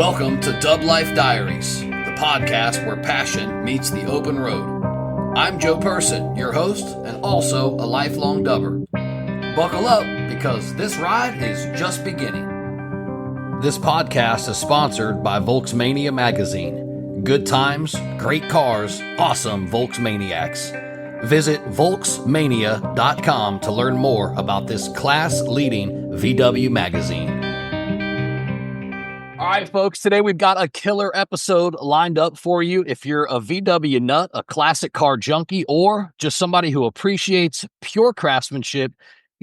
Welcome to Dub Life Diaries, the podcast where passion meets the open road. I'm Joe Person, your host, and also a lifelong dubber. Buckle up, because this ride is just beginning. This podcast is sponsored by Volksmania Magazine. Good times, great cars, awesome Volksmaniacs. Visit Volksmania.com to learn more about this class-leading VW magazine. All right, folks, today we've got a killer episode lined up for you. If you're a VW nut, a classic car junkie, or just somebody who appreciates pure craftsmanship,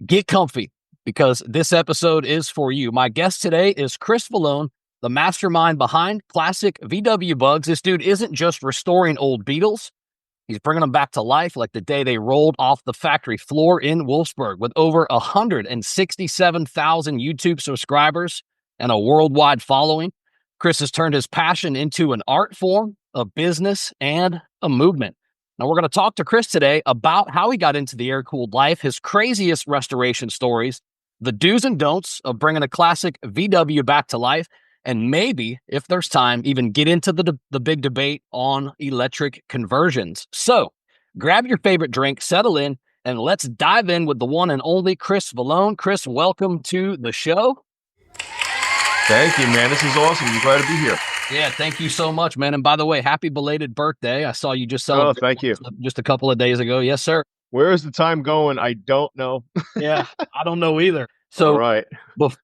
get comfy, because this episode is for you. My guest today is Chris Vallone, the mastermind behind Classic VW Bugs. This dude isn't just restoring old Beetles. He's bringing them back to life like the day they rolled off the factory floor in Wolfsburg. With over 167,000 YouTube subscribers and a worldwide following, Chris has turned his passion into an art form, a business, and a movement. Now, we're going to talk to Chris today about how he got into the air-cooled life, his craziest restoration stories, the do's and don'ts of bringing a classic VW back to life, and maybe, if there's time, even get into the big debate on electric conversions. So, grab your favorite drink, settle in, and let's dive in with the one and only Chris Vallone. Chris, welcome to the show. Thank you, man. This is awesome. I'm glad to be here. Yeah, thank you so much, man. And by the way, happy belated birthday. I saw you just celebrated. Oh, thank you. Just a couple of days ago. Yes, sir. Where is the time going? I don't know. Yeah, I don't know either. So, all right.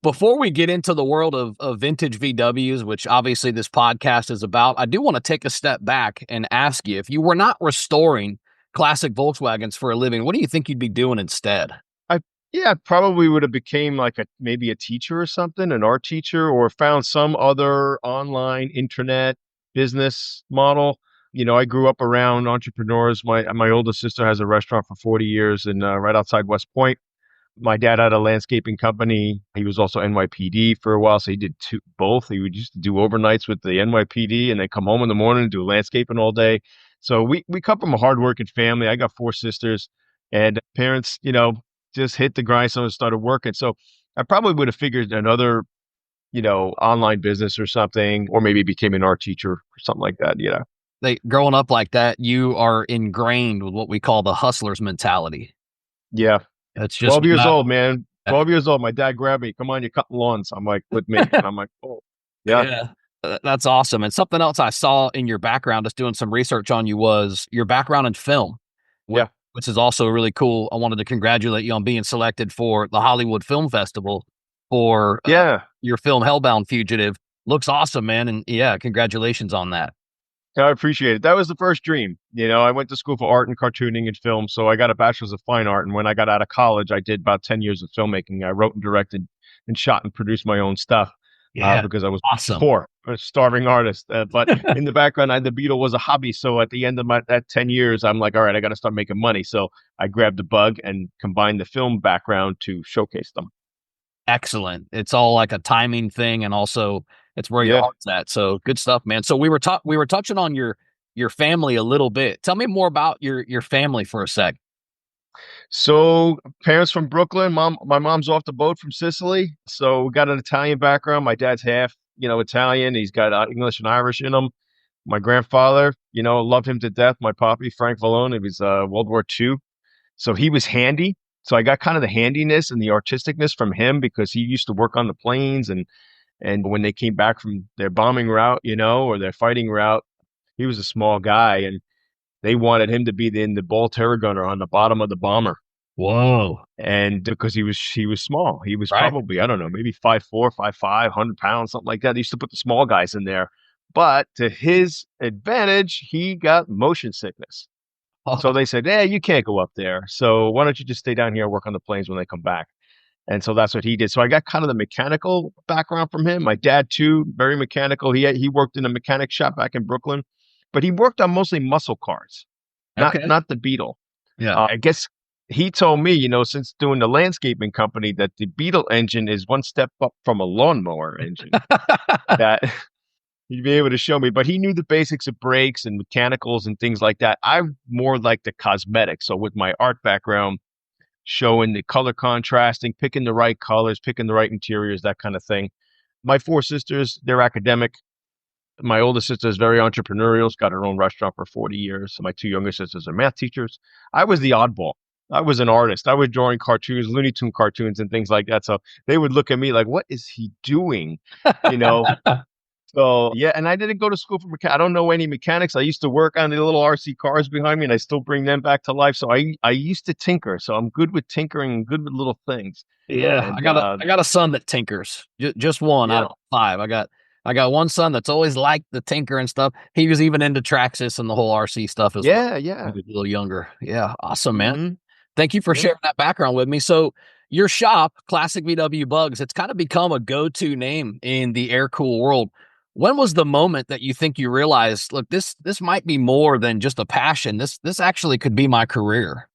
Before we get into the world of vintage VWs, which obviously this podcast is about, I do want to take a step back and ask you, if you were not restoring classic Volkswagens for a living, what do you think you'd be doing instead? I probably would have became like maybe a teacher or something, an art teacher, or found some other online internet business model. You know, I grew up around entrepreneurs. My oldest sister has a restaurant for 40 years and right outside West Point. My dad had a landscaping company. He was also NYPD for a while, so he did both. He would used to do overnights with the NYPD and then come home in the morning and do landscaping all day. So we come from a hardworking family. I got 4 sisters, and parents, just hit the grindstone and started working. So I probably would have figured another, online business or something, or maybe became an art teacher or something like that. Growing up like that, you are ingrained with what we call the hustler's mentality. Yeah. It's just 12 years old, man. 12 years old. My dad grabbed me. Come on, you're cutting lawns. I'm like, with me. And I'm like, oh, yeah. That's awesome. And something else I saw in your background, just doing some research on you, was your background in film. Yeah. Which is also really cool. I wanted to congratulate you on being selected for the Hollywood Film Festival for your film Hellbound Fugitive. Looks awesome, man. And yeah, congratulations on that. I appreciate it. That was the first dream. I went to school for art and cartooning and film. So I got a bachelor's of fine art. And when I got out of college, I did about 10 years of filmmaking. I wrote and directed and shot and produced my own stuff. Because I was poor, a starving artist. But in the background, the Beetle was a hobby. So at the end of that 10 years, I'm like, all right, I got to start making money. So I grabbed the bug and combined the film background to showcase them. Excellent. It's all like a timing thing, and also it's where your heart's at. So good stuff, man. So we were touching on your family a little bit. Tell me more about your family for a sec. So parents from Brooklyn. My mom's off the boat from Sicily. So we got an Italian background. My dad's half, Italian. He's got English and Irish in him. My grandfather, loved him to death. My papi, Frank Vallone, he was World War II. So he was handy. So I got kind of the handiness and the artisticness from him, because he used to work on the planes. And when they came back from their bombing route, or their fighting route, he was a small guy. And they wanted him to be the ball terror gunner on the bottom of the bomber. Whoa. And because he was small, he was probably, I don't know, maybe 5'4", 5'5", 100 pounds, something like that. They used to put the small guys in there. But to his advantage, he got motion sickness. Oh. So they said, you can't go up there. So why don't you just stay down here and work on the planes when they come back? And so that's what he did. So I got kind of the mechanical background from him. My dad, too, very mechanical. He worked in a mechanic shop back in Brooklyn. But he worked on mostly muscle cars, not the Beetle. Yeah, I guess he told me, since doing the landscaping company, that the Beetle engine is one step up from a lawnmower engine. That he'd be able to show me. But he knew the basics of brakes and mechanicals and things like that. I'm more like the cosmetics. So with my art background, showing the color contrasting, picking the right colors, picking the right interiors, that kind of thing. My 4 sisters, they're academic. My oldest sister is very entrepreneurial. She's got her own restaurant for 40 years. So my two younger sisters are math teachers. I was the oddball. I was an artist. I was drawing cartoons, Looney Tune cartoons and things like that. So they would look at me like, what is he doing? You know? So yeah, and I didn't go to school for I don't know any mechanics. I used to work on the little RC cars behind me and I still bring them back to life. So I used to tinker. So I'm good with tinkering and good with little things. Yeah, And I got a son that tinkers. Just one out yeah, of 5. I got one son that's always liked the tinker and stuff. He was even into Traxxas and the whole RC stuff as well. yeah, He yeah. was a little younger. Yeah, awesome, man. Hmm. Thank you for Yeah. sharing that background with me. So, your shop, Classic VW Bugs, it's kind of become a go-to name in the air cool world. When was the moment that you think you realized, look, this might be more than just a passion. This actually could be my career.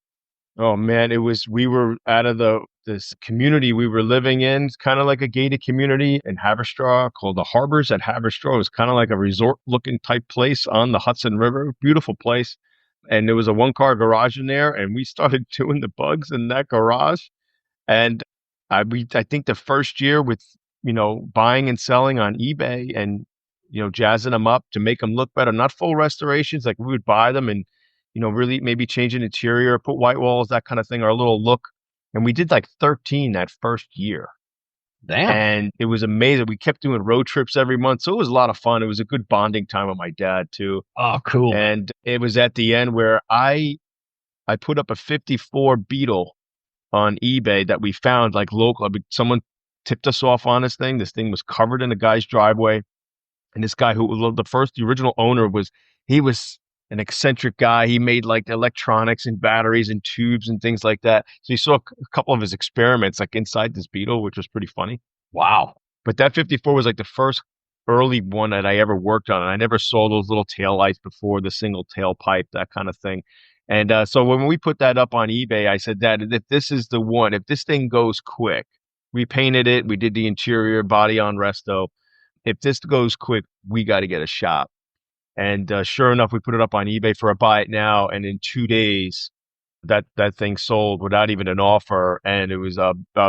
Oh man, it was we were out of this community we were living in, kind of like a gated community in Haverstraw called the Harbors at Haverstraw. It was kind of like a resort looking type place on the Hudson River. Beautiful place. And there was a one-car garage in there, and we started doing the bugs in that garage. And I think the first year with, buying and selling on eBay and, jazzing them up to make them look better, not full restorations. Like we would buy them and, really maybe change an interior, put white walls, that kind of thing, or a little look. And we did like 13 that first year. Damn. And it was amazing. We kept doing road trips every month. So it was a lot of fun. It was a good bonding time with my dad too. Oh, cool, man. And it was at the end where I put up a 54 Beetle on eBay that we found like local. I mean, someone tipped us off on this thing. This thing was covered in a guy's driveway. And this guy who was the original owner he was an eccentric guy. He made like electronics and batteries and tubes and things like that. So you saw a couple of his experiments like inside this Beetle, which was pretty funny. Wow. But that 54 was like the first early one that I ever worked on. And I never saw those little tail lights before, the single tailpipe, that kind of thing. And so when we put that up on eBay, I said, Dad, if this is the one, if this thing goes quick, we painted it, we did the interior body on resto. If this goes quick, we got to get a shop. And sure enough, we put it up on eBay for a buy it now. And in 2 days, that thing sold without even an offer. And it was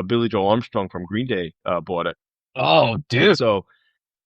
Billy Joel Armstrong from Green Day bought it. Oh, And dude. so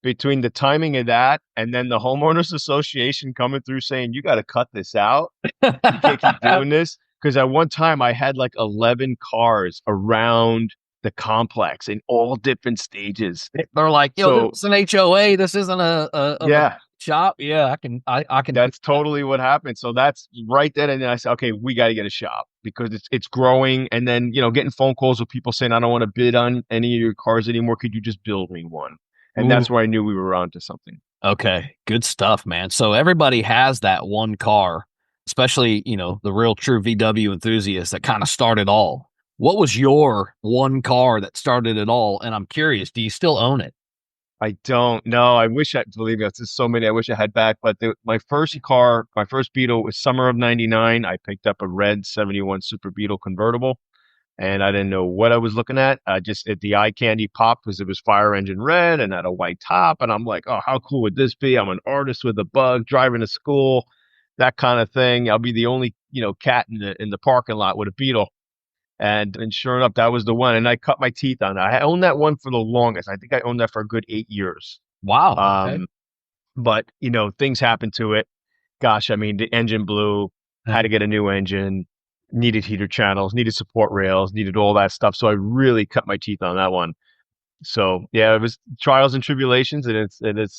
between the timing of that and then the homeowners association coming through saying, you got to cut this out. You can't keep doing this. Because at one time I had like 11 cars around the complex in all different stages. They're like, yo, this So is an HOA. This isn't a legit yeah, shop. Yeah, I can see that's totally what happened. So that's right then. And then I said, okay, we got to get a shop because it's growing. And then, getting phone calls with people saying, I don't want to bid on any of your cars anymore. Could you just build me one? And Ooh, that's where I knew we were onto something. okay, good stuff, man. So everybody has that one car, especially, the real true VW enthusiasts that kind of start it all. What was your one car that started it all? And I'm curious, do you still own it? I don't know. I wish believe me, there's so many I wish I had back. But my first car, my first Beetle was summer of '99. I picked up a red '71 Super Beetle convertible, and I didn't know what I was looking at. I just the eye candy popped because it was fire engine red and had a white top, and I'm like, oh, how cool would this be? I'm an artist with a bug, driving to school, that kind of thing. I'll be the only cat in the parking lot with a Beetle. And sure enough, that was the one. And I cut my teeth on it. I owned that one for the longest. I think I owned that for a good 8 years. Wow. Okay. Um, but things happened to it. Gosh, I mean, the engine blew, had to get a new engine, needed heater channels, needed support rails, needed all that stuff. So I really cut my teeth on that one. So yeah, it was trials and tribulations, and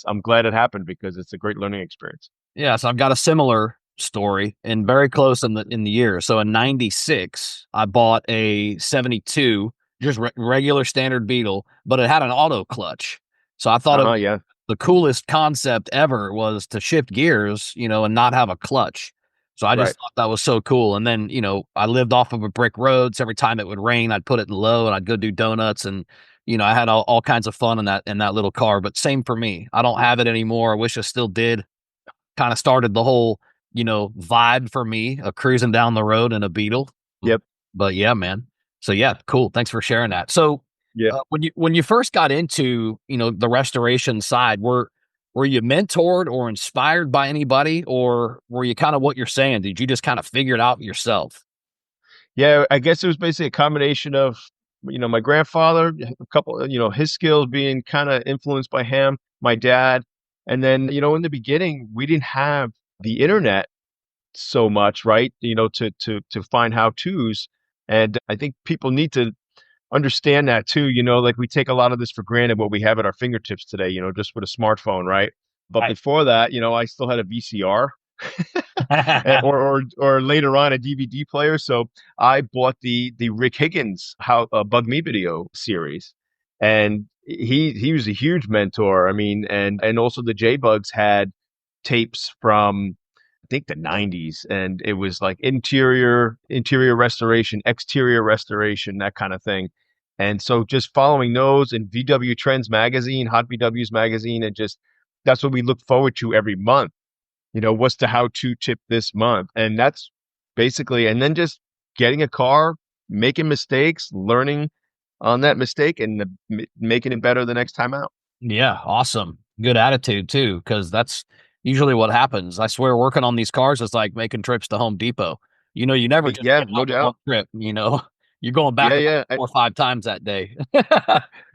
I'm glad it happened because it's a great learning experience. Yeah, so I've got a similar story and very close in the year. So in '96, I bought a '72, just regular standard Beetle, but it had an auto clutch. So I thought Uh-huh, yeah. the coolest concept ever was to shift gears, and not have a clutch. So I Right. just thought that was so cool. And then, I lived off of a brick road. So every time it would rain, I'd put it in low and I'd go do donuts. And, I had all kinds of fun in that little car. But same for me. I don't have it anymore. I wish I still did. Kind of started the whole, vibe for me of cruising down the road in a Beetle. Yep. But yeah, man. So yeah, cool. Thanks for sharing that. So Yeah. when you first got into the restoration side, were you mentored or inspired by anybody, or were you kind of what you're saying? Did you just kind of figure it out yourself? Yeah, I guess it was basically a combination of, my grandfather, a couple, his skills being kind of influenced by him, my dad. And then, in the beginning, we didn't have the internet so much, right? To find how-tos. And I think people need to understand that too. Like we take a lot of this for granted, what we have at our fingertips today, just with a smartphone, right? But Right. before that, I still had a VCR or later on a DVD player. So I bought the Rick Higgins How Bug Me Video series, and he was a huge mentor. I mean, and also the J Bugs had tapes from I think the 90s, and it was like interior restoration, exterior restoration, that kind of thing. And so just following those and VW Trends magazine, Hot VW's magazine, and just that's what we look forward to every month. What's the how-to tip this month? And that's basically, and then just getting a car, making mistakes, learning on that mistake, and making it better the next time out. Yeah, awesome. Good attitude too, because that's usually what happens. I swear, working on these cars is like making trips to Home Depot. You never just Yeah, get no out on one doubt. trip. You're going back Yeah, about yeah. 4 or 5 times that day.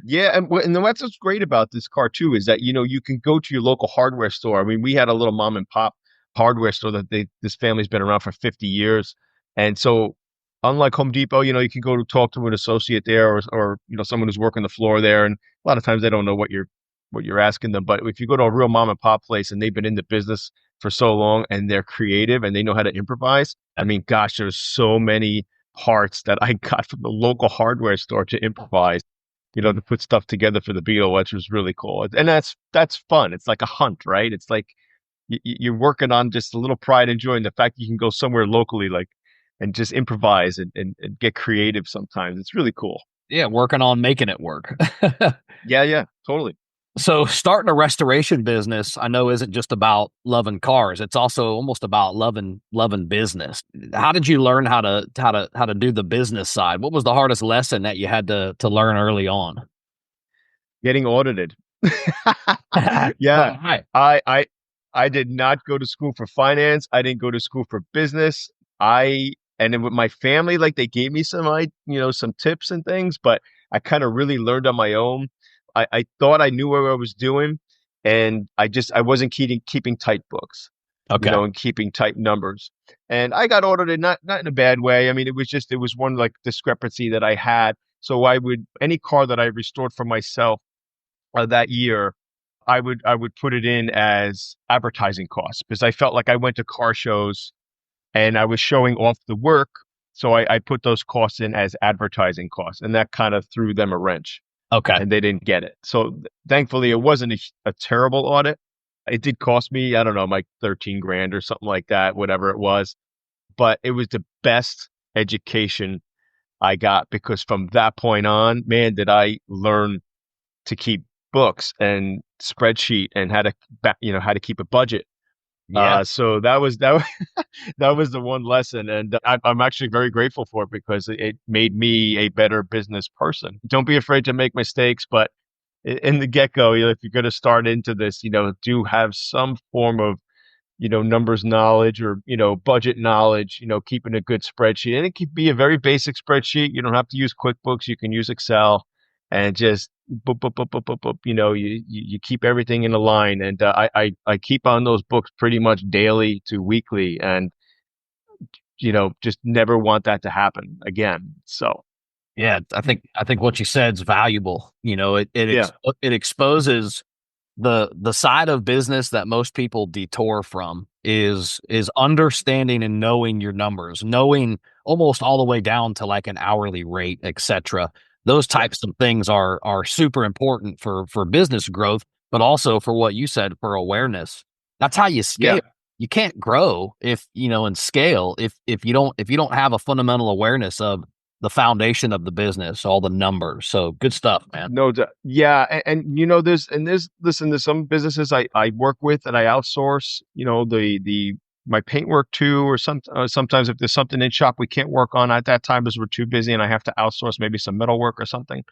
Yeah, and then what's great about this car too is that you can go to your local hardware store. I mean, we had a little mom and pop hardware store that this family's been around for 50 years, and so unlike Home Depot, you can go to talk to an associate there or someone who's working the floor there, and a lot of times they don't know what you're asking them. But if you go to a real mom and pop place and they've been in the business for so long and they're creative and they know how to improvise, I mean, gosh, there's so many parts that I got from the local hardware store to improvise, to put stuff together for the Beetle, which was really cool. And that's fun. It's like a hunt, right? It's like you're working on just a little pride and joy in the fact you can go somewhere locally, like, and just improvise and get creative sometimes. It's really cool. Yeah, working on making it work. Yeah, yeah, totally. So starting a restoration business, I know isn't just about loving cars. It's also almost about loving business. How did you learn how to do the business side? What was the hardest lesson that you had to learn early on? Getting audited. Yeah. Right. I I I did not go to school for finance. I didn't go to school for business. And then with my family, like they gave me some tips and things, but I kind of really learned on my own. I thought I knew what I was doing, and I wasn't keeping tight books, Okay. and keeping tight numbers. And I got audited, not in a bad way. I mean, it was one like discrepancy that I had. So any car that I restored for myself that year, I would put it in as advertising costs because I felt like I went to car shows and I was showing off the work. So I put those costs in as advertising costs, and that kind of threw them a wrench, Okay. and they didn't get it. So thankfully, it wasn't a terrible audit. It did cost me, I don't know, like 13 grand or something like that, whatever it was. But it was the best education I got because from that point on, man, did I learn to keep books and spreadsheet and how to keep a budget. Yeah. So that was that was the one lesson, and I'm actually very grateful for it because it made me a better business person. Don't be afraid to make mistakes, but in the get go, if you're going to start into this, do have some form of numbers knowledge or, budget knowledge, keeping a good spreadsheet. And it could be a very basic spreadsheet. You don't have to use QuickBooks. You can use Excel and just boop, boop, boop, boop, boop, boop, you keep everything in a line. And I keep on those books pretty much daily to weekly and, just never want that to happen again. So, Yeah. I think what you said is valuable. yeah, It exposes the side of business that most people detour from is understanding and knowing your numbers, knowing almost all the way down to like an hourly rate, etc. Those yeah, types of things are super important for business growth, but also for what you said, for awareness. That's how you yeah. scale. You can't grow and scale if you don't have a fundamental awareness of the foundation of the business, all the numbers. So good stuff, man. No doubt. Yeah. Listen, there's some businesses I work with that I outsource, my paint work too, or sometimes if there's something in shop we can't work on at that time because we're too busy and I have to outsource maybe some metal work or something.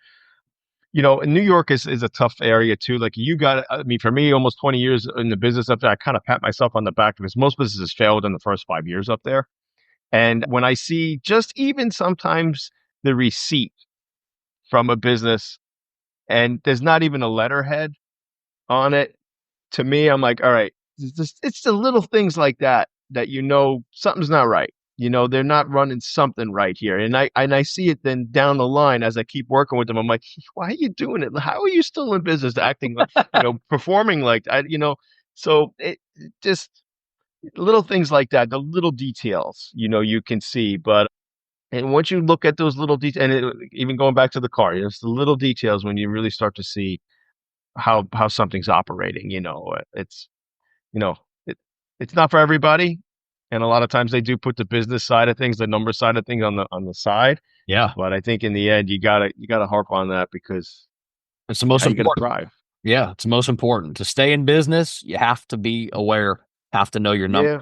And New York is a tough area too. Like I mean, for me, almost 20 years in the business up there, I kind of pat myself on the back because most businesses failed in the first 5 years up there. And when I see just even sometimes the receipt from a business and there's not even a letterhead on it, to me, I'm like, all right, it's the little things like that that something's not right. They're not running something right here. And I see it then down the line as I keep working with them. I'm like, why are you doing it? How are you still in business acting like, performing like I. So it just little things like that, the little details, you can see. But and once you look at those little details, and even going back to the car, it's the little details when you really start to see how something's operating. It's you know it it's not for everybody, and a lot of times they do put the business side of things, the number side of things on the side. Yeah, But I think in the end, you gotta harp on that because it's the most how you gotta important. thrive. Yeah, it's most important to stay in business. You have to be aware, have to know your number. Yeah,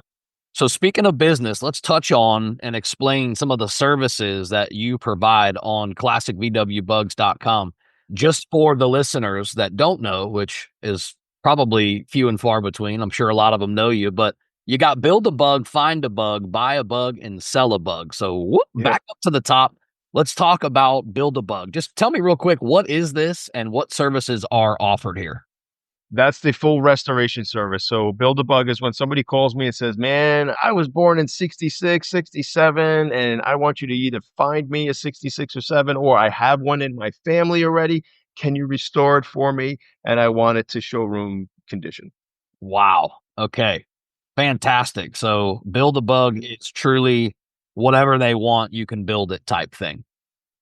So speaking of business, let's touch on and explain some of the services that you provide on classicvwbugs.com. Just for the listeners that don't know, which is probably few and far between. I'm sure a lot of them know you, but you got build a bug, find a bug, buy a bug, and sell a bug. So yeah. back up to the top. Let's talk about build a bug. Just tell me real quick, what is this and what services are offered here? That's the full restoration service. So build a bug is when somebody calls me and says, "Man, I was born in 66, 67, and I want you to either find me a 66 or 7, or I have one in my family already. Can you restore it for me? And I want it to showroom condition." Wow. Okay. Fantastic. So build a bug, it's truly whatever they want, you can build it type thing.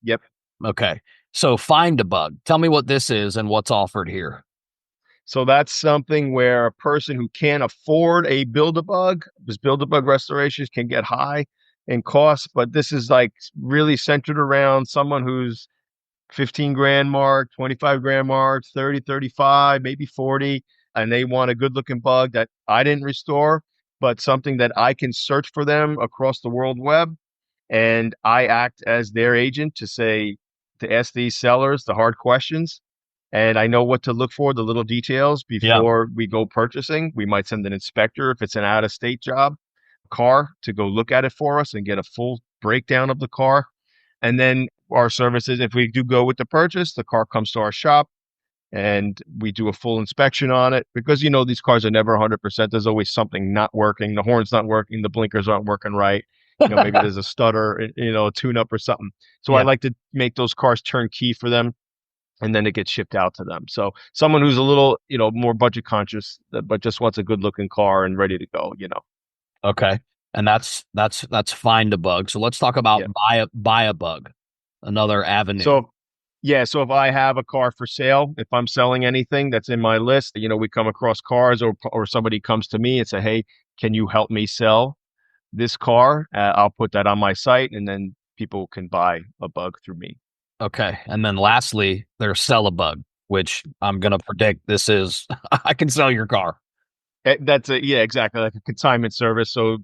Yep. Okay. So find a bug. Tell me what this is and what's offered here. So that's something where a person who can't afford a build-a-bug, because build-a-bug restorations can get high in cost, but this is like really centered around someone who's 15 grand mark, 25 grand mark, 30, 35, maybe 40, and they want a good looking bug that I didn't restore, but something that I can search for them across the world web. And I act as their agent to ask these sellers the hard questions, and I know what to look for, the little details Yeah. before we go purchasing. We might send an inspector if it's an out of state job, car to go look at it for us and get a full breakdown of the car. And then our services, if we do go with the purchase, the car comes to our shop and we do a full inspection on it because these cars are never 100%. There's always something not working. The horn's not working, the blinkers aren't working right. Maybe there's a stutter, a tune up or something. So I Yeah. like to make those cars turnkey for them, and then it gets shipped out to them. So someone who's a little, more budget conscious, but just wants a good looking car and ready to go. Okay. And that's find a bug. So let's talk about Yeah. buy a bug. Another avenue. So yeah, so if I have a car for sale, if I'm selling anything that's in my list, we come across cars, or somebody comes to me and say, "Hey, can you help me sell this car?" I'll put that on my site, and then people can buy a bug through me. Okay. And then lastly, there's sell a bug, which I'm gonna predict this is I can sell your car. Yeah, exactly, like a consignment service. So,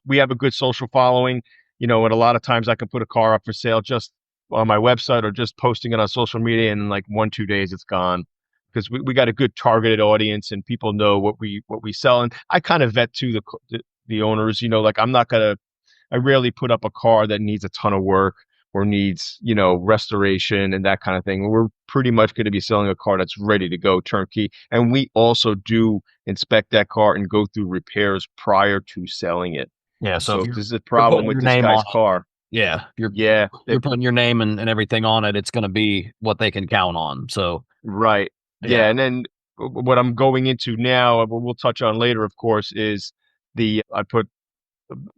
we have a good social following, and a lot of times I can put a car up for sale just on my website or just posting it on social media, and in like 1, 2 days it's gone because we got a good targeted audience and people know what we sell. And I kind of vet to the owners, like I rarely put up a car that needs a ton of work or needs, restoration and that kind of thing. We're pretty much going to be selling a car that's ready to go turnkey. And we also do inspect that car and go through repairs prior to selling it. Yeah. So So if if there's a you're problem putting with your this name guy's on it, car, yeah, yeah, you're putting your name and everything on it, it's gonna be what they can count on. So right. yeah. Yeah. And then what I'm going into now, what we'll touch on later, of course, is I put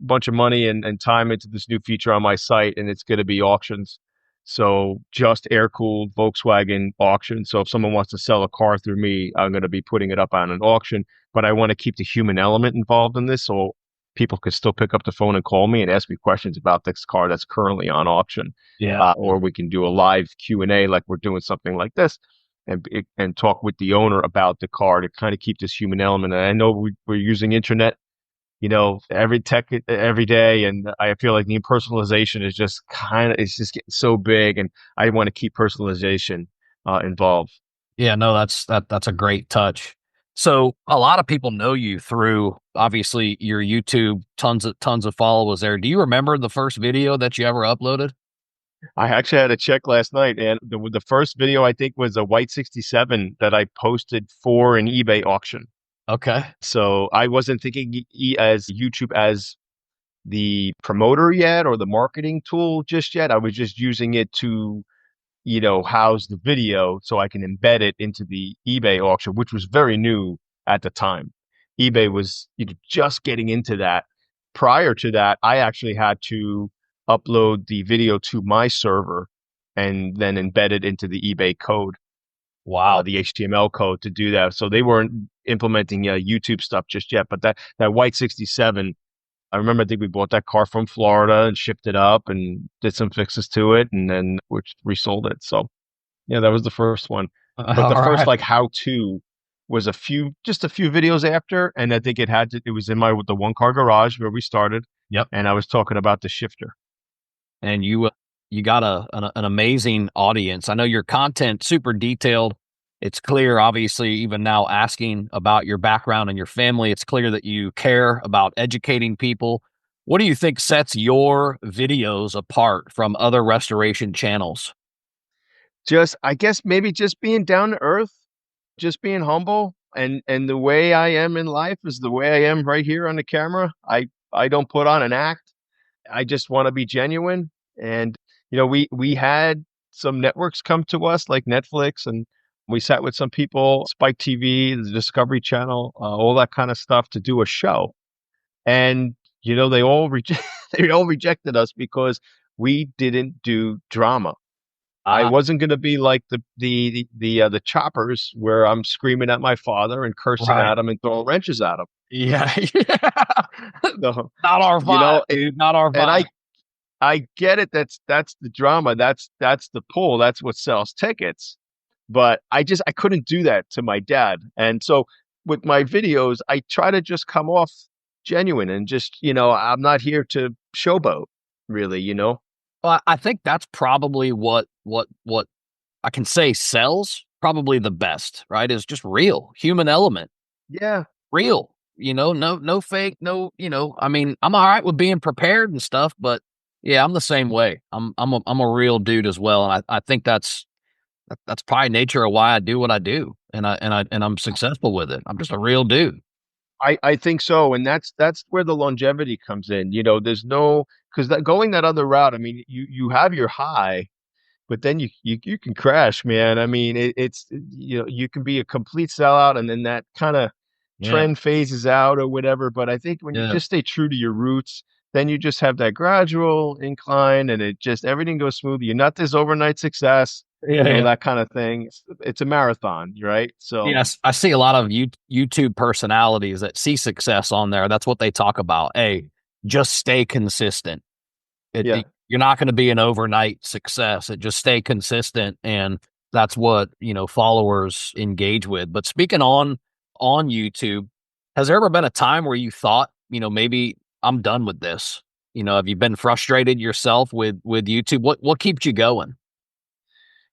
bunch of money and time into this new feature on my site, and it's going to be auctions. So just air cooled Volkswagen auction. So if someone wants to sell a car through me, I'm going to be putting it up on an auction. But I want to keep the human element involved in this, so people could still pick up the phone and call me and ask me questions about this car that's currently on auction. Yeah. Or we can do a live Q&A like we're doing something like this. And talk with the owner about the car to kind of keep this human element. And I know we're using internet, every tech every day. And I feel like the personalization is just it's just getting so big. And I want to keep personalization involved. Yeah, no, that's a great touch. So a lot of people know you through obviously your YouTube, tons of followers there. Do you remember the first video that you ever uploaded? I actually had a check last night, and the first video I think was a white 67 that I posted for an eBay auction. Okay. So I wasn't thinking as YouTube as the promoter yet or the marketing tool just yet. I was just using it to, house the video so I can embed it into the eBay auction, which was very new at the time. eBay was, just getting into that. Prior to that, I actually had to upload the video to my server and then embed it into the eBay code, Wow. the HTML code to do that. So they weren't implementing YouTube stuff just yet. But that white 67, I remember, I think we bought that car from Florida and shipped it up and did some fixes to it, and then we resold it. So yeah, that was the first one. But All the first right. like how to was just a few videos after, and I think it was in the one car garage where we started, Yep. and I was talking about the shifter. And you got an amazing audience. I know your content super detailed. It's clear, obviously, even now asking about your background and your family, it's clear that you care about educating people. What do you think sets your videos apart from other restoration channels? Just I guess maybe just being down to earth, just being humble, and the way I am in life is the way I am right here on the camera. I don't put on an act. I just want to be genuine. And we had some networks come to us like Netflix, and we sat with some people, Spike TV, the Discovery Channel, all that kind of stuff to do a show. And they all they all rejected us because we didn't do drama. I Ah, wasn't going to be like the choppers where I'm screaming at my father and cursing right. at him and throwing wrenches at him. Yeah. Yeah. So, Not our vibe, it, dude. Not our and vibe. I get it. That's the drama. That's the pull. That's what sells tickets. But I couldn't do that to my dad. And so with my videos, I try to just come off genuine and just, I'm not here to showboat, really. Well, I think that's probably what I can say sells probably the best, right? Is just real human element, Yeah. real. No fake, no. I mean, I'm all right with being prepared and stuff, but yeah, I'm the same way. I'm a real dude as well, and I think that's probably nature of why I do what I do, and I'm successful with it. I'm just a real dude. I think so, and that's where the longevity comes in. There's no because that going that other route. I mean, you have your high, but then you can crash, man. I mean, it's you can be a complete sellout, and then that kind of Yeah, trend phases out or whatever. But I think when you yeah, just stay true to your roots, then you just have that gradual incline, and it just everything goes smooth. You're not this overnight success, yeah, yeah. that kind of thing. It's a marathon, right? So Yes, I see a lot of YouTube personalities that see success on there. That's what they talk about. Hey, just stay consistent. yeah. You're not going to be an overnight success. It just stay consistent, and that's what followers engage with. But speaking on YouTube, has there ever been a time where you thought, maybe I'm done with this? Have you been frustrated yourself with YouTube? What keeps you going?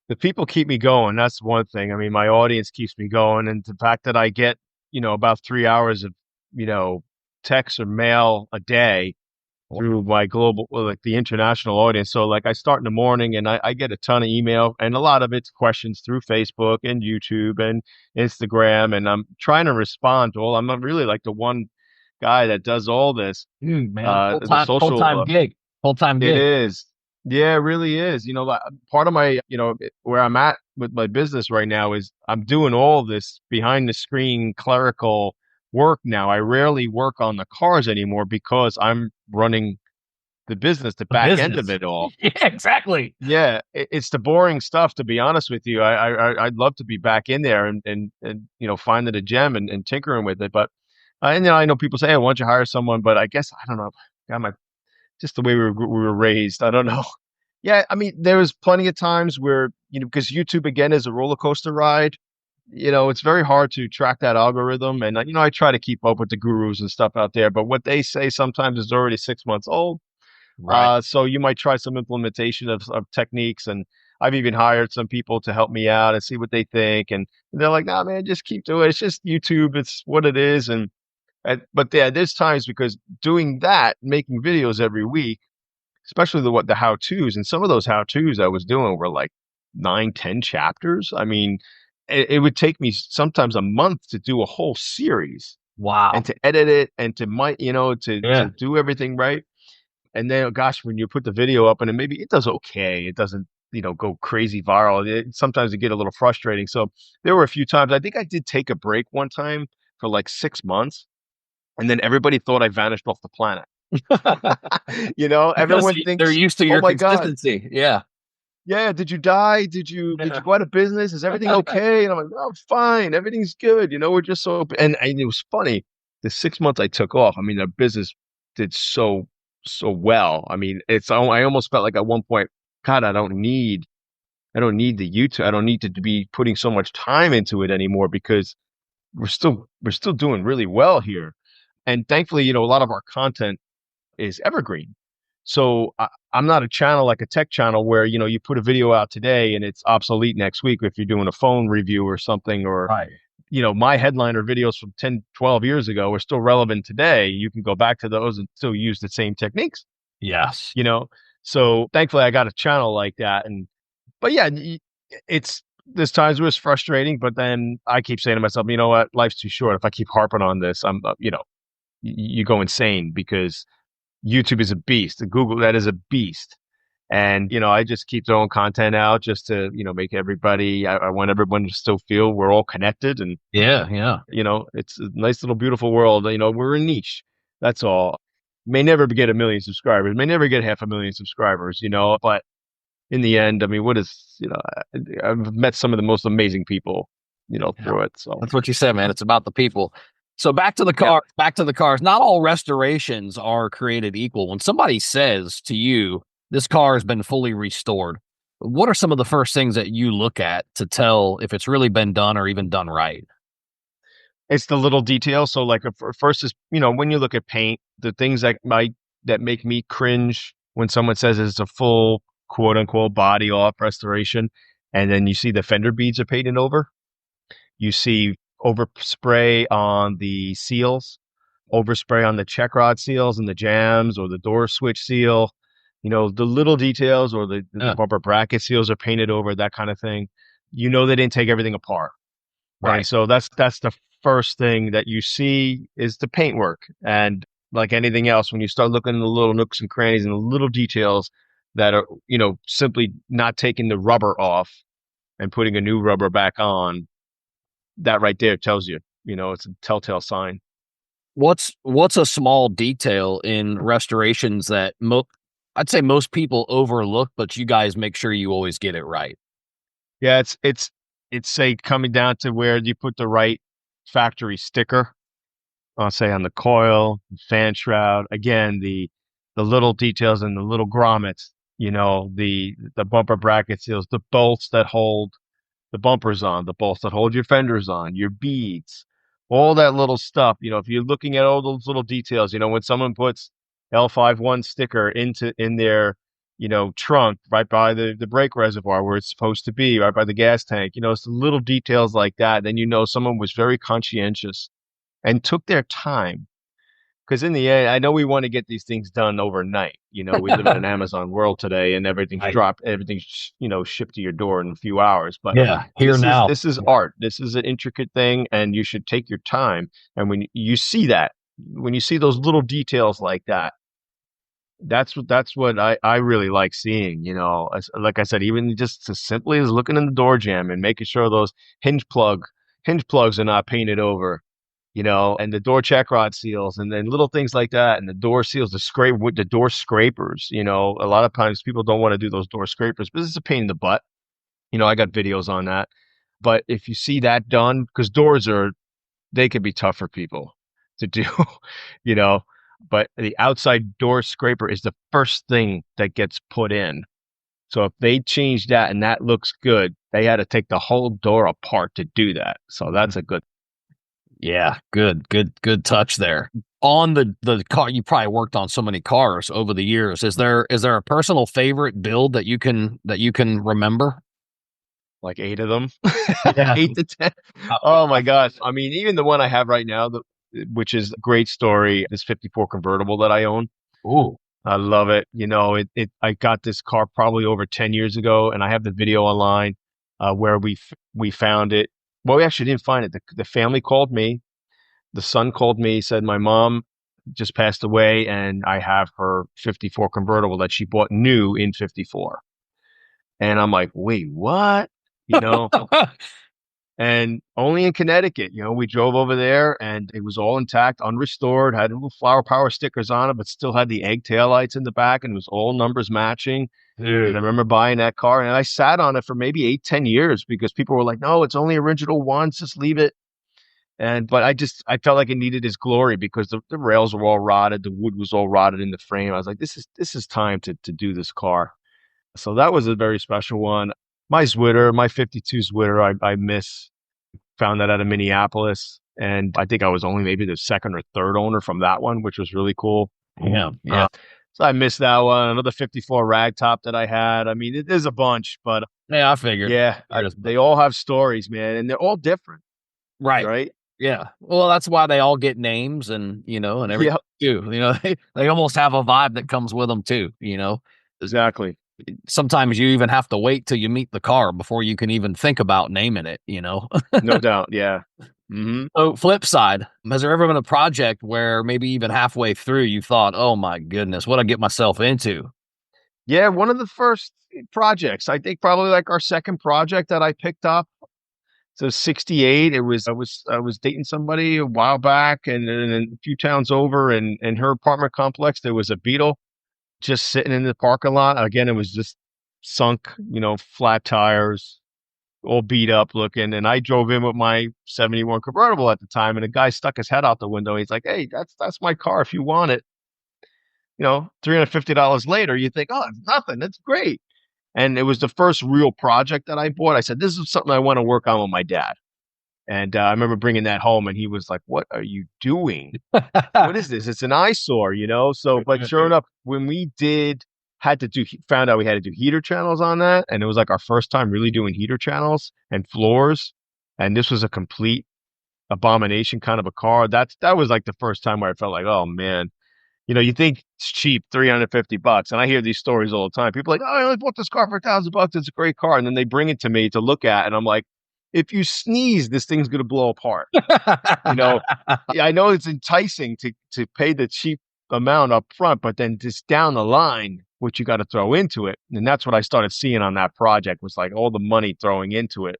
The people keep me going. That's one thing. I mean, my audience keeps me going, and the fact that I get, about 3 hours of, you know, text or mail a day through my global, well, like the international audience. So, like, I start in the morning, and I get a ton of email, and a lot of it's questions through Facebook and YouTube and Instagram, and I'm trying to respond to all. I'm not really like the one guy that does all this, Dude, man, the social. full time It gig, is. Yeah, it really is. Like, part of my, where I'm at with my business right now is I'm doing all this behind the screen clerical work now. I rarely work on the cars anymore because I'm running the business, the a back end of business. it all. Yeah, exactly. Yeah, it's the boring stuff, to be honest with you. I'd love to be back in there and finding a gem and tinkering with it. But I know people say, hey, why don't you hire someone? But I guess I don't know. God, my just the way we were raised. I don't know. Yeah, I mean, there was plenty of times where, because YouTube again is a roller coaster ride. It's very hard to track that algorithm. And, I try to keep up with the gurus and stuff out there, but what they say sometimes is already 6 months old. Right. So you might try some implementation of techniques. And I've even hired some people to help me out and see what they think. And they're like, nah, man, just keep doing it. It's just YouTube. It's what it is. But yeah, there's times because doing that, making videos every week, especially the how-tos, and some of those how-tos I was doing were like 9, 10 chapters. I mean, it would take me sometimes a month to do a whole series and Wow. to edit it and to to Yeah. do everything right. And then, gosh, when you put the video up and maybe it does okay, it doesn't, go crazy viral. Sometimes it get a little frustrating. So there were a few times, I think I did take a break one time for like 6 months, and then everybody thought I vanished off the planet. Because Everyone they're thinks, used to oh your my God, consistency. Yeah. yeah, did you die? Did you Yeah. go out of business? Is everything okay? And I'm like, oh, fine, everything's good. We're just and it was funny. The 6 months I took off, I mean, the business did so well. I mean, I almost felt like at one point, God, I don't need the YouTube. I don't need to be putting so much time into it anymore because we're still doing really well here. And thankfully, a lot of our content is evergreen. So I'm not a channel like a tech channel where, you put a video out today and it's obsolete next week if you're doing a phone review or something, or, Right. my headliner videos from 10, 12 years ago are still relevant today. You can go back to those and still use the same techniques, Yes. you know? So thankfully I got a channel like that. But yeah, it's, there's times where it's frustrating, but then I keep saying to myself, you know what? Life's too short. If I keep harping on this, you go insane because YouTube is a beast. Google, that is a beast. And, I just keep throwing content out just to, make I want everyone to still feel we're all connected. And, Yeah. Yeah. it's a nice little beautiful world. We're a niche. That's all. May never get 1 million subscribers, may never get 500,000 subscribers, but in the end, I mean, what is, I've met some of the most amazing people, Yeah. through it. So, That's what you said, man. It's about the people. So back to the yeah. car, back to the cars. Not all restorations are created equal. When somebody says to you, this car has been fully restored, what are some of the first things that you look at to tell if it's really been done or even done right? It's the little details. So like first is, when you look at paint, the things that make me cringe when someone says it's a full quote unquote body off restoration, and then you see the fender beads are painted over. You see overspray on the seals, overspray on the check rod seals and the jams or the door switch seal. The little details, or the Yeah, bumper bracket seals are painted over, that kind of thing. They didn't take everything apart. And right. so that's the first thing that you see is the paintwork. And like anything else, when you start looking in the little nooks and crannies and the little details that are, simply not taking the rubber off and putting a new rubber back on, that right there tells you, it's a telltale sign. What's a small detail in restorations that I'd say most people overlook, but you guys make sure you always get it right? Yeah, it's say coming down to where you put the right factory sticker, I'll say on the coil, fan shroud. Again, the little details and the little grommets, the bumper bracket seals, the bolts that hold the bumpers on, the bolts that hold your fenders on, your beads, all that little stuff. If you're looking at all those little details, when someone puts L51 sticker in their, trunk right by the brake reservoir where it's supposed to be, right by the gas tank, it's the little details like that. Then someone was very conscientious and took their time. Because in the end, I know we want to get these things done overnight. We live in an Amazon world today, and Right. everything's shipped to your door in a few hours. But Yeah, here this is now. this is art. This is an intricate thing, and you should take your time. And when you see those little details like that, that's what I really like seeing. Like I said, even just as simply as looking in the door jamb and making sure those hinge plugs are not painted over, and the door check rod seals, and then little things like that, and the door seals, the door scrapers. A lot of times people don't want to do those door scrapers, but it's a pain in the butt. I got videos on that. But if you see that done, because they could be tough for people to do, you know, but the outside door scraper is the first thing that gets put in. So if they change that and that looks good, they had to take the whole door apart to do that. So that's a good. Yeah, good touch there. On the car, you probably worked on so many cars over the years. Is there a personal favorite build that you can remember? Like 8 of them, Yeah. 8 to 10. Oh my gosh. I mean, even the one I have right now, which is a great story, this 54 convertible that I own. Ooh. I love it. I got this car probably over 10 years ago, and I have the video online where we found it. Well, we actually didn't find it. The family called me. The son called me, said my mom just passed away, and I have her 54 convertible that she bought new in 54. And I'm like, wait, what? You know, and only in Connecticut, we drove over there and it was all intact, unrestored, had little flower power stickers on it, but still had the egg taillights in the back and it was all numbers matching. And I Dude. remember buying that car and I sat on it for maybe 8, 10 years because people were like, no, it's only original once, just leave it. But I felt like it needed its glory because the rails were all rotted, the wood was all rotted in the frame. I was like, this is time to do this car. So that was a very special one. My Zwitter, my 52 Zwitter, I miss. Found that out of Minneapolis. And I think I was only maybe the second or third owner from that one, which was really cool. Yeah, Uh, yeah, so I missed that one. Another 54 ragtop that I had. I mean, there's a bunch, but yeah. I figured. yeah, Figured as they much. all have stories, man, and they're all different, Right. right? Yeah. Well, that's why they all get names and and everything Yeah, too. They almost have a vibe that comes with them too. Is- exactly. Sometimes you even have to wait till you meet the car before you can even think about naming it. No doubt. Yeah. Hmm. So, flip side, has there ever been a project where maybe even halfway through you thought, "Oh my goodness, what I get myself into?" Yeah, one of the first projects, I think probably like our second project that I picked up. So 68, I was dating somebody a while back and a few towns over and in her apartment complex there was a Beetle just sitting in the parking lot. Again, it was just sunk, flat tires, all beat up looking. And I drove in with my 71 convertible at the time and a guy stuck his head out the window. He's like, "Hey, that's my car if you want it." $350 later, you think, "Oh, it's nothing. It's great." And it was the first real project that I bought. I said, "This is something I want to work on with my dad." And I remember bringing that home, and he was like, "What are you doing? What is this? It's an eyesore." So, but sure enough, when we found out we had to do heater channels on that, and it was like our first time really doing heater channels and floors. And this was a complete abomination kind of a car. That was like the first time where I felt like, oh man, you think it's cheap, $350. And I hear these stories all the time. People are like, "Oh, I only bought this car for $1,000. It's a great car." And then they bring it to me to look at, and I'm like, if you sneeze, this thing's gonna blow apart. You know, yeah, I know it's enticing to pay the cheap amount up front, but then just down the line, what you got to throw into it. And that's what I started seeing on that project was like all the money throwing into it.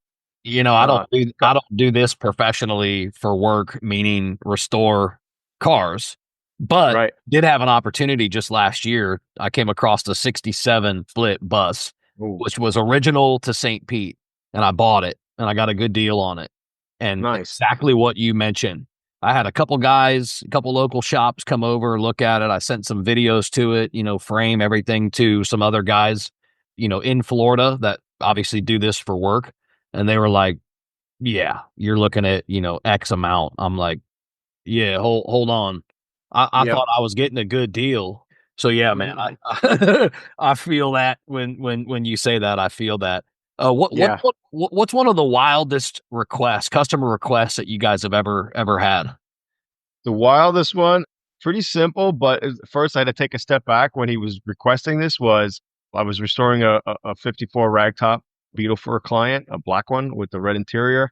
I don't Uh, do got, this professionally for work, meaning restore cars, but right. did have an opportunity just last year. I came across the 67 split bus, Oh, which was original to St. Pete, and I bought it and I got a good deal on it. And nice. exactly what you mentioned. I had a couple guys, a couple local shops come over, look at it. I sent some videos to it, frame everything to some other guys, in Florida that obviously do this for work. And they were like, yeah, you're looking at, X amount. I'm like, yeah, hold on. I Yep. thought I was getting a good deal. So yeah, man, Mhm. I feel that when you say that, I feel that. Yeah. What's one of the wildest customer requests that you guys have ever had? The wildest one, pretty simple, but first I had to take a step back when he was requesting this was I was restoring a 54 ragtop Beetle for a client, a black one with the red interior.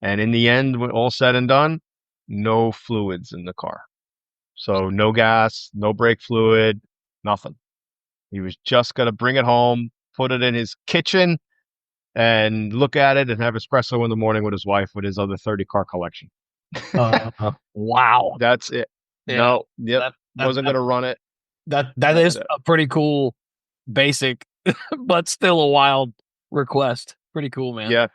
And in the end, when all said and done, no fluids in the car. So no gas, no brake fluid, nothing. He was just going to bring it home, put it in his kitchen, and look at it and have espresso in the morning with his wife with his other 30 car collection. Wow. That's it. Yeah. No, yep. That that Wasn't that going to run it. that That's is it. a pretty cool basic, but still a wild request. Pretty cool, man. Yeah.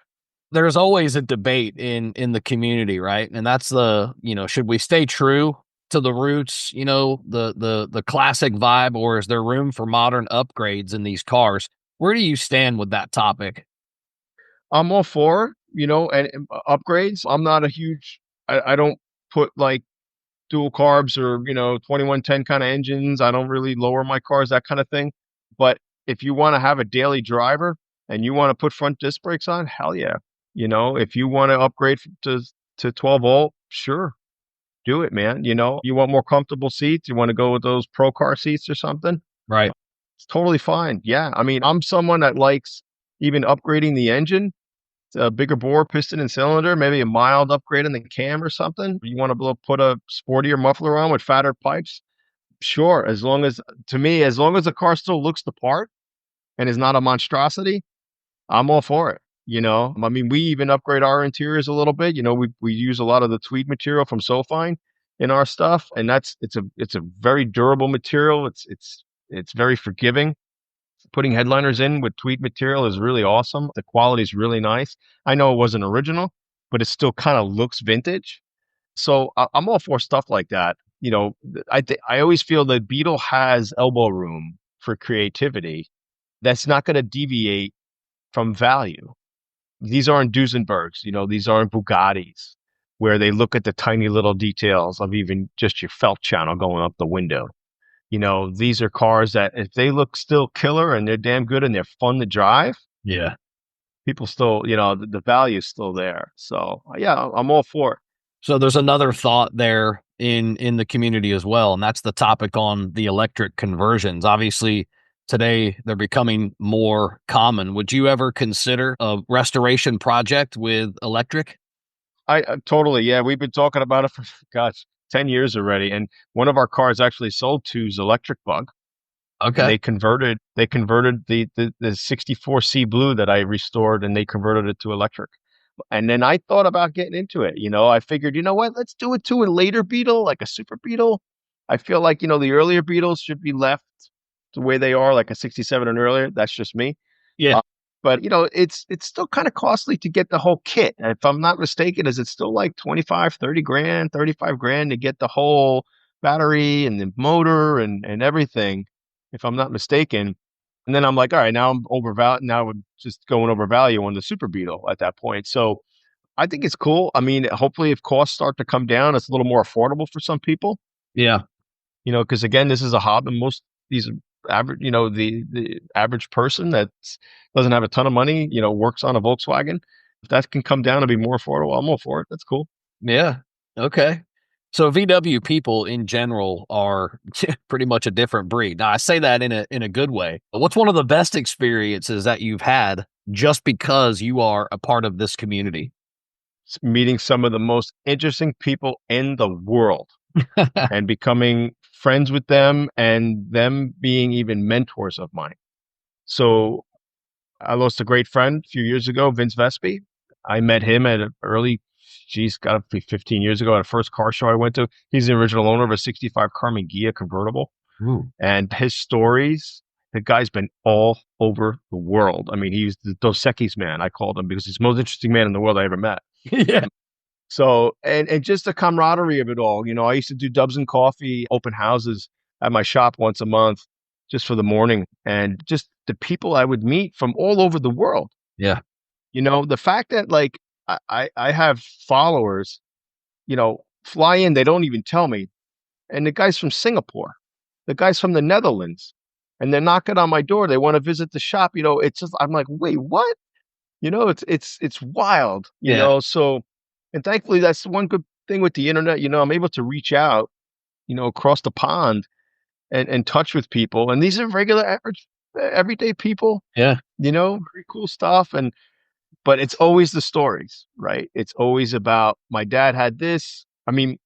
There's always a debate in the community, right? And that's should we stay true to the roots, the classic vibe, or is there room for modern upgrades in these cars? Where do you stand with that topic? I'm all for, and upgrades. I'm not a huge, I don't put like dual carbs or 2110 kind of engines. I don't really lower my cars, that kind of thing. But if you want to have a daily driver and you want to put front disc brakes on, hell yeah. If you want to upgrade to 12 volt, sure, do it, man. You want more comfortable seats, you want to go with those pro car seats or something, Right. it's totally fine. Yeah, I mean, I'm someone that likes even upgrading the engine a bigger bore, piston and cylinder, maybe a mild upgrade in the cam or something. You want to put a sportier muffler on with fatter pipes? Sure, as long as to me, as long as the car still looks the part and is not a monstrosity, I'm all for it. I mean, we even upgrade our interiors a little bit. We use a lot of the tweed material from Sofine in our stuff, and it's a very durable material. It's very forgiving. Putting headliners in with tweed material is really awesome. The quality is really nice. I know it wasn't original, but it still kind of looks vintage. So I'm all for stuff like that. I always feel that Beetle has elbow room for creativity. That's not going to deviate from value. These aren't Duesenbergs, these aren't Bugattis, where they look at the tiny little details of even just your felt channel going up the window. These are cars that if they look still killer and they're damn good and they're fun to drive, Yeah. people still, the value is still there. So yeah, I'm all for it. So there's another thought there in the community as well, and that's the topic on the electric conversions. Obviously, today they're becoming more common. Would you ever consider a restoration project with electric? I totally, yeah. We've been talking about it for gosh, 10 years already. And one of our cars actually sold to's electric bug, and Okay. they converted the 64C blue that I restored, and they converted it to electric. And then I thought about getting into it. I figured, you know what, let's do it to a later Beetle, like a Super Beetle. I feel like, the earlier Beetles should be left the way they are, like a 67 and earlier. That's just me. Yeah. But it's still kind of costly to get the whole kit. And if I'm not mistaken, is it still like 25, 30 grand, 35 grand to get the whole battery and the motor and everything, if I'm not mistaken. And then I'm like, all right, now I'm overvalued. Now I'm just going over value on the Super Beetle at that point. So I think it's cool. I mean, hopefully if costs start to come down, it's a little more affordable for some people, Yeah. because again, this is a hobby. Most these average, the average person that doesn't have a ton of money, works on a Volkswagen. If that can come down and be more affordable, I'm all for it. That's cool. Yeah. Okay. So VW people in general are pretty much a different breed. Now I say that in a good way. But what's one of the best experiences that you've had just because you are a part of this community? Meeting some of the most interesting people in the world and becoming friends with them and them being even mentors of mine. So I lost a great friend a few years ago, Vince Vespi. I met him at an early, geez, got to be 15 years ago at a first car show I went to. He's the original owner of a 65 Carmen Ghia convertible. Ooh. And his stories, the guy's been all over the world. I mean, he's the Dos Equis man, I called him, because he's the most interesting man in the world I ever met. Yeah. So, and just the camaraderie of it all. I used to do Dubs and Coffee open houses at my shop once a month just for the morning, and just the people I would meet from all over the world. Yeah. The fact that like I have followers, fly in, they don't even tell me. And the guy's from Singapore, the guy's from the Netherlands, and they're knocking on my door. They want to visit the shop. It's just, I'm like, wait, what? It's wild, Yeah. So, and thankfully that's one good thing with the internet. I'm able to reach out, across the pond and touch with people. And these are regular average everyday people, Yeah. very cool stuff. But it's always the stories, right? It's always about my dad had this. I mean,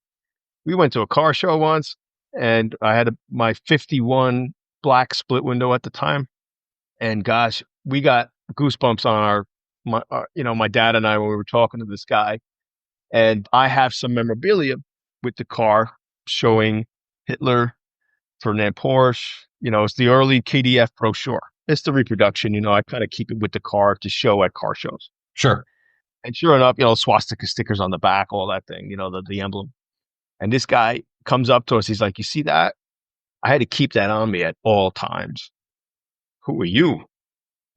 we went to a car show once, and I had my 51 black split window at the time. And gosh, we got goosebumps on my dad and I when we were talking to this guy. And I have some memorabilia with the car showing Hitler, Ferdinand Porsche. It's the early KDF brochure. It's the reproduction. I kind of keep it with the car to show at car shows. Sure. And sure enough, swastika stickers on the back, all that thing, the emblem. And this guy comes up to us. He's like, "You see that? I had to keep that on me at all times. Who are you?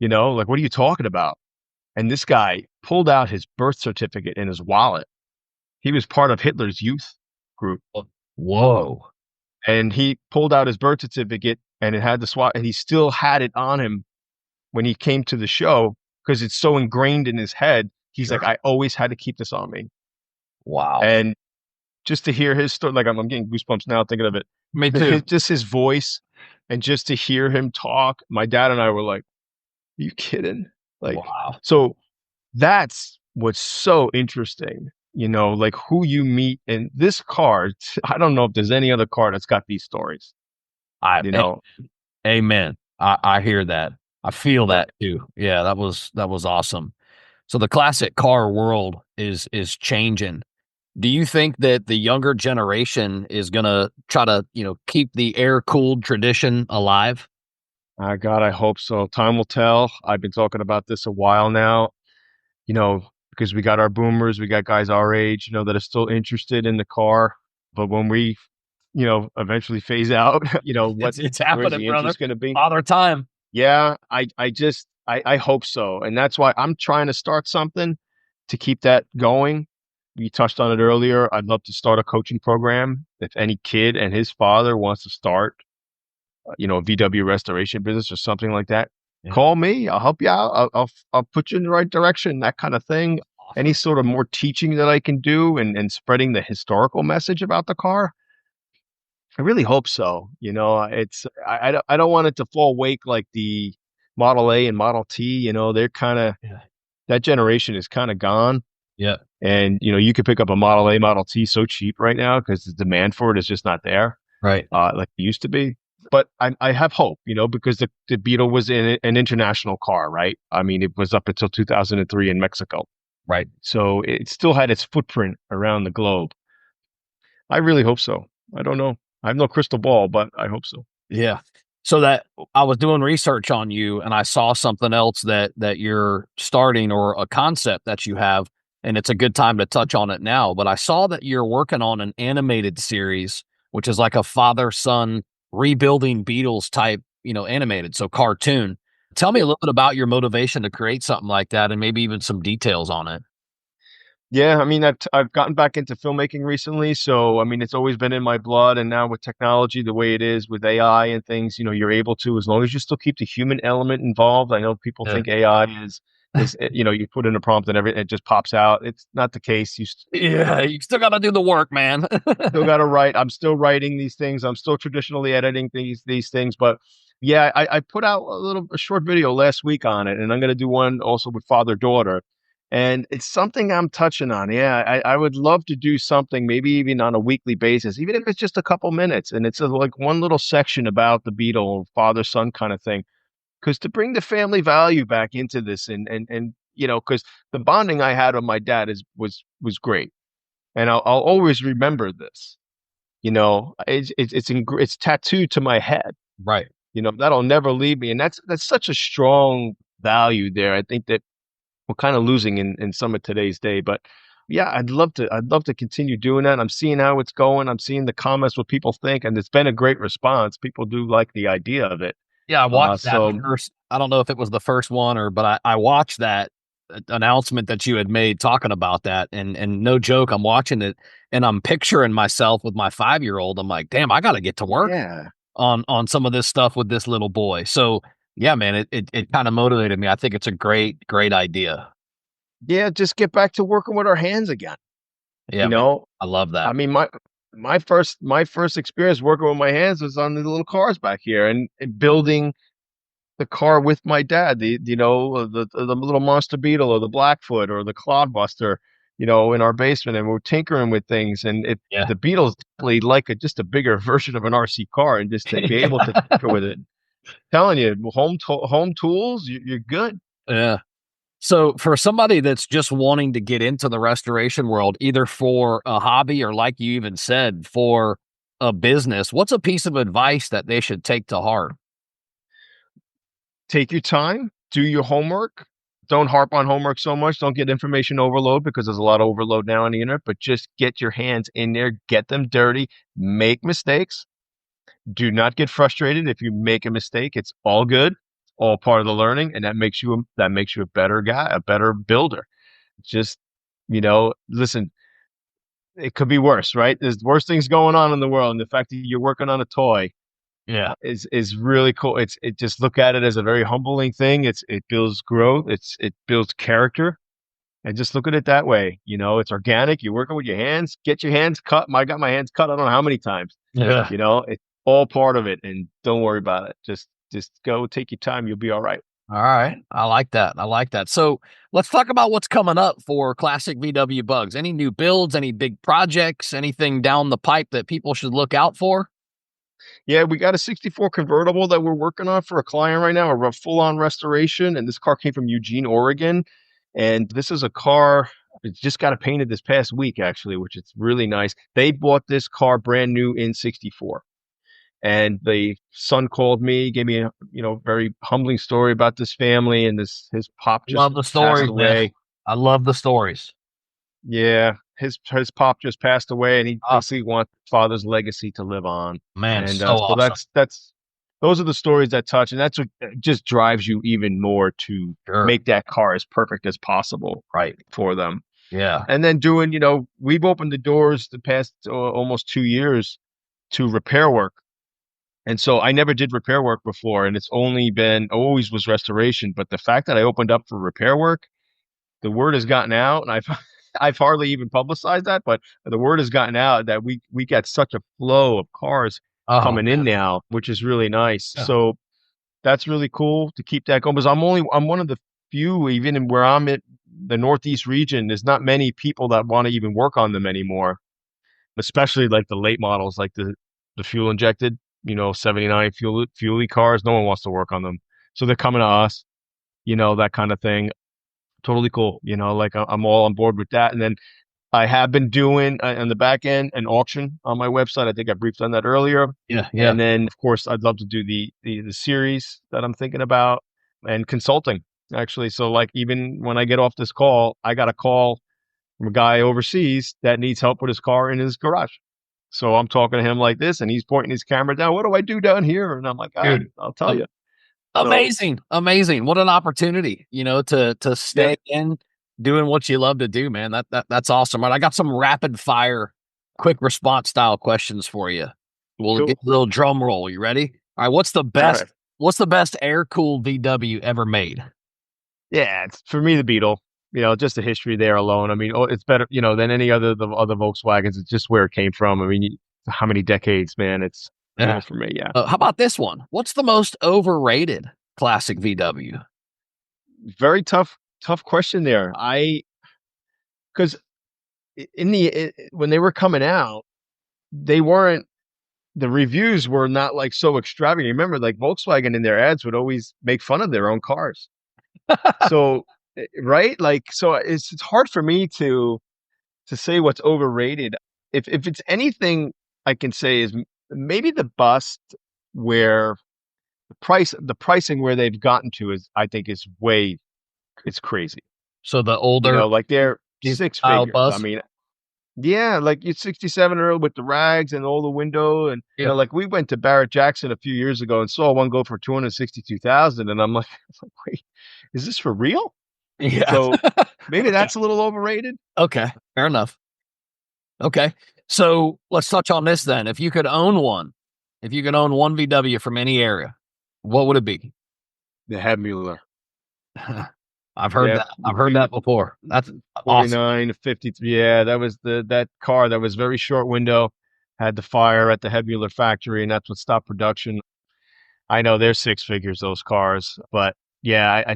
Like, what are you talking about?" And this guy pulled out his birth certificate in his wallet. He was part of Hitler's youth group. Whoa. And he pulled out his birth certificate, and it had the swat, and he still had it on him when he came to the show, because it's so ingrained in his head. He's Sure. like, "I always had to keep this on me." Wow. And just to hear his story, like I'm getting goosebumps now thinking of it. Me too. Just his voice, and just to hear him talk, my dad and I were like, "Are you kidding?" Like, Wow. so That's what's so interesting. Like who you meet in this car. I don't know if there's any other car that's got these stories. I You know, Amen. I hear that. I feel yeah, that too. Yeah, that was awesome. So the classic car world is changing. Do you think that the younger generation is gonna try to, keep the air cooled tradition alive? God, I hope so. Time will tell. I've been talking about this a while now. Because we got our boomers, we got guys our age, that are still interested in the car. But when we, eventually phase out, It's where's happening, the brother. interest going to be? Father time. Yeah, I hope so. And that's why I'm trying to start something to keep that going. You touched on it earlier. I'd love to start a coaching program. If any kid and his father wants to start, a VW restoration business or something like that, Yeah. call me. I'll help you out. I'll put you in the right direction, that kind of thing. Any Awesome. sort of more teaching that I can do and spreading the historical message about the car. I really hope so. I don't want it to fall wake like the Model A and Model T. They're kind of Yeah. that generation is kind of gone. Yeah. And you could pick up a Model A, Model T so cheap right now because the demand for it is just not there, Right. like it used to be. But I have hope, because the Beetle was an international car, right? I mean, it was up until 2003 in Mexico, Right. so it still had its footprint around the globe. I really hope so. I don't know. I have no crystal ball, but I hope so. Yeah. So that I was doing research on you and I saw something else that you're starting or a concept that you have, and it's a good time to touch on it now. But I saw that you're working on an animated series, which is like a father-son rebuilding Beatles type, animated, so cartoon. Tell me a little bit about your motivation to create something like that and maybe even some details on it. Yeah, I mean, I've gotten back into filmmaking recently, so I mean, it's always been in my blood, and now with technology the way it is with AI and things, you're able to, as long as you still keep the human element involved. I know people Yeah. think AI is you put in a prompt and everything it just pops out. It's not the case. You Yeah, you still gotta do the work, man. still got to write. I'm still writing these things. I'm still traditionally editing these things, but yeah, I put out a short video last week on it, and I'm going to do one also with father daughter, and it's something I'm touching on. Yeah, I would love to do something, maybe even on a weekly basis, even if it's just a couple minutes, and it's like one little section about the Beetle, father son kind of thing, because to bring the family value back into this, and because the bonding I had with my dad was great, and I'll always remember this. It's tattooed to my head. Right. That'll never leave me, and that's such a strong value there. I think that we're kind of losing in some of today's day, but yeah, I'd love to continue doing that. I'm seeing how it's going. I'm seeing the comments, what people think, and it's been a great response. People do like the idea of it. Yeah, I watched that So first. I don't know if it was the first one but I watched that announcement that you had made talking about that, and no joke, I'm watching it and I'm picturing myself with my 5-year-old. I'm like, "Damn, I gotta get to work yeah, on some of this stuff with this little boy." So, yeah, man, it kinda motivated me. I think it's a great idea. yeah, just get back to working with our hands again. Yeah, You man. know, I love I that. mean, my first experience working with my hands was on the little cars back here and building the car with my dad, the little Monster Beetle or the Blackfoot or the Clodbuster, in our basement, and we're tinkering with things. And Yeah. the Beetle's definitely like just a bigger version of an RC car, and just to be able to Yeah. tinker with it. Telling you, home tools, you're good. Yeah. So for somebody that's just wanting to get into the restoration world, either for a hobby or like you even said, for a business, what's a piece of advice that they should take to heart? Take your time, do your homework. Don't harp on homework so much. Don't get information overload because there's a lot of overload now on the internet, but just get your hands in there, get them dirty, make mistakes. Do not get frustrated if you make a mistake. It's all good, all part of the learning, and that makes you a better guy, a better builder. Just, listen, it could be worse, right? There's worse things going on in the world, and the fact that you're working on a toy Yeah. is really cool. It just look at it as a very humbling thing. It builds growth. It builds character, and just look at it that way. It's organic. You're working with your hands. Get your hands cut. I got my hands cut. I don't know how many times. Yeah. It's all part of it, and don't worry about it. Just go take your time. You'll be all right. All right. I like that. I like that. So let's talk about what's coming up for classic VW bugs. Any new builds, any big projects, anything down the pipe that people should look out for? Yeah, we got a 64 convertible that we're working on for a client right now, a full-on restoration, and this car came from Eugene, Oregon. And this is a car, it just got it painted this past week, actually, which is really nice. They bought this car brand new in 64. And the son called me, gave me a very humbling story about this family, and this his pop just Love the passed stories, man. away. I love the stories. Yeah, his pop just passed away, and he Oh, basically wants father's legacy to live on. man, And so so awesome. that's those are the stories that touch, and that's what just drives you even more to Sure. make that car as perfect as possible Right. for them. Yeah. And then doing, we've opened the doors the past almost 2 years to repair work. And so I never did repair work before, and it's only been always was restoration. But the fact that I opened up for repair work, the word has gotten out, and I've I've hardly even publicized that, but the word has gotten out that we got such a flow of cars Oh, coming in man. now, which is really nice. Yeah. So that's really cool to keep that going because I'm one of the few, even in where I'm at the Northeast region, there's not many people that want to even work on them anymore, especially like the late models, like the fuel injected, 79 fuely cars. No one wants to work on them, so they're coming to us, that kind of thing. Totally cool. Like I'm all on board with that. And then I have been doing on the back end an auction on my website. I think I briefed on that earlier. Yeah. Yeah. And then of course I'd love to do the series that I'm thinking about and consulting actually. So like even when I get off this call, I got a call from a guy overseas that needs help with his car in his garage. So I'm talking to him like this, and he's pointing his camera down. What do I do down here? And I'm like, Dude. I'll tell you. So Amazing, amazing. What an opportunity, to yeah, stay in doing what you love to do, man. That's awesome. Right, I got some rapid fire, quick response style questions for you. We'll get cool. a little drum roll. You ready? All right, All right. what's the best air cooled VW ever made? Yeah, it's for me the Beetle. Just the history there alone. I mean, it's better, than any other the other Volkswagens. It's just where it came from. I mean, how many decades, man? It's Yeah. Beetle for me. Yeah, How about this one? What's the most overrated classic VW? very tough question there. Because when they were coming out, they weren't the reviews were not like so extravagant. Remember, like Volkswagen in their ads would always make fun of their own cars. So, right, like so it's hard for me to say what's overrated. If it's anything I can say is maybe the bust where the pricing where they've gotten to is I think is way it's crazy. So the older Like they're Jeep six style figures. I bus. mean, yeah, like you're 67 early with the rags and all the window and Yeah. like we went to Barrett Jackson a few years ago and saw one go for 262,000 and I'm like, wait, is this for real? Yeah. So maybe that's a little overrated. Okay. Fair enough. Okay. So let's touch on this then. If you could own one VW from any area, what would it be? The Headmuller. I've heard Yeah, that. I've heard that before. That's awesome. 49 to 53. Yeah, that was that car that was very short window, had the fire at the Headmuller factory, and that's what stopped production. I know they're six figures, those cars, but yeah, I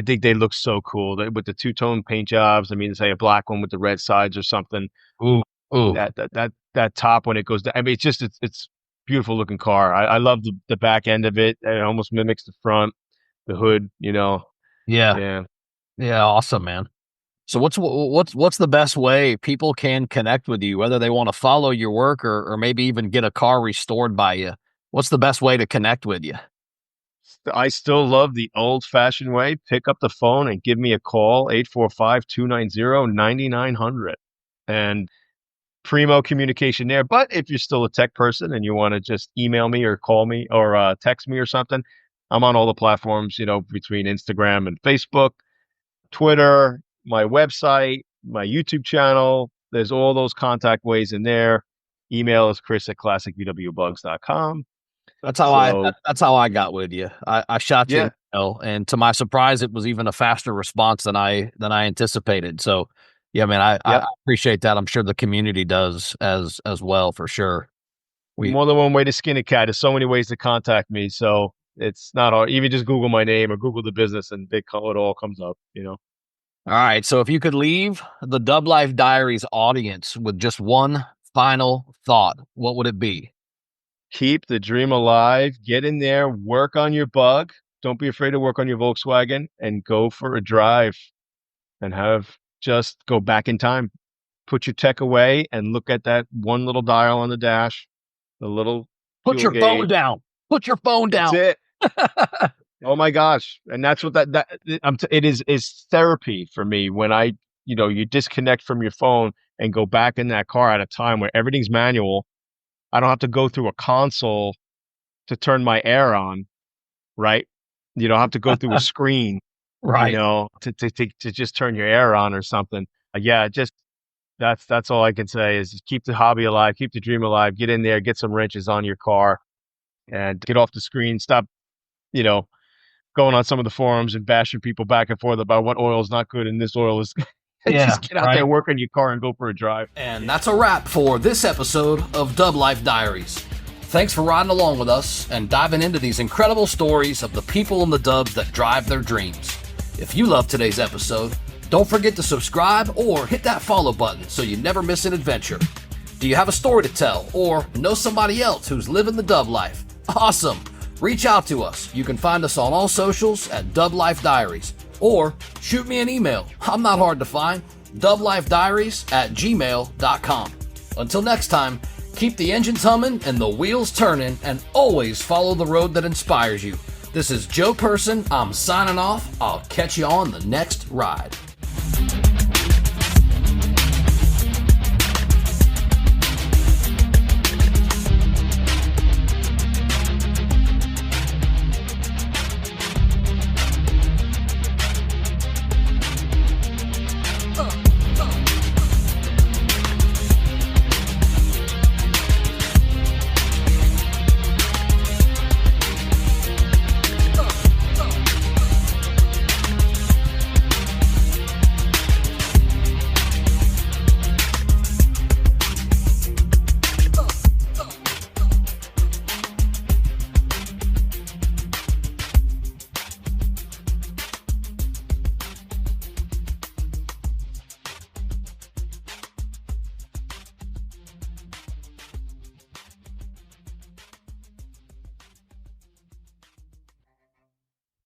think they look so cool with the two-tone paint jobs. I mean, say a black one with the red sides or something. Ooh, ooh, That top when it goes down. I mean, it's beautiful looking car. I love the back end of it. It almost mimics the front, the hood. yeah, Yeah. yeah, awesome, man. So what's the best way people can connect with you, whether they want to follow your work or maybe even get a car restored by you? What's the best way to connect with you? I still love the old fashioned way. Pick up the phone and give me a call, 845-290-9900. And primo communication there. But if you're still a tech person and you want to just email me or call me or text me or something, I'm on all the platforms, between Instagram and Facebook, Twitter, my website, my YouTube channel. There's all those contact ways in there. Email is chris@classicvwbugs.com. So, That's how I got with you. I shot you an yeah, email, and to my surprise, it was even a faster response than I anticipated. So, yeah, man, I yep. appreciate that. I'm sure the community does as well for sure. We More than one way to skin a cat. There's so many ways to contact me. So It's not hard. Even just Google my name or Google the business and it all comes up, you know. All right. So if you could leave the Dub Life Diaries audience with just one final thought, what would it be? Keep the dream alive. Get in there, work on your bug. Don't be afraid to work on your Volkswagen and go for a drive and just go back in time. Put your tech away and look at that one little dial on the dash, the little Put fuel your phone gauge. down. Put your phone That's down. it. Oh my gosh. And that's what it is therapy for me when you disconnect from your phone and go back in that car at a time where everything's manual. I don't have to go through a console to turn my air on, right? You don't have to go through a screen, Right. to just turn your air on or something. Yeah, just that's all I can say is just keep the hobby alive, keep the dream alive, get in there, get some wrenches on your car and get off the screen. Stop, you know, going on some of the forums and bashing people back and forth about what oil is not good and this oil is. Yeah. Just get out Right. there, work on your car, and go for a drive. And that's a wrap for this episode of Dub Life Diaries. Thanks for riding along with us and diving into these incredible stories of the people and the dubs that drive their dreams. If you love today's episode, don't forget to subscribe or hit that follow button so you never miss an adventure. Do you have a story to tell or know somebody else who's living the dub life? Awesome! Reach out to us. You can find us on all socials at Dub Life Diaries or shoot me an email. I'm not hard to find. dublifediaries@gmail.com. Until next time, keep the engines humming and the wheels turning and always follow the road that inspires you. This is Joe Person. I'm signing off. I'll catch you on the next ride.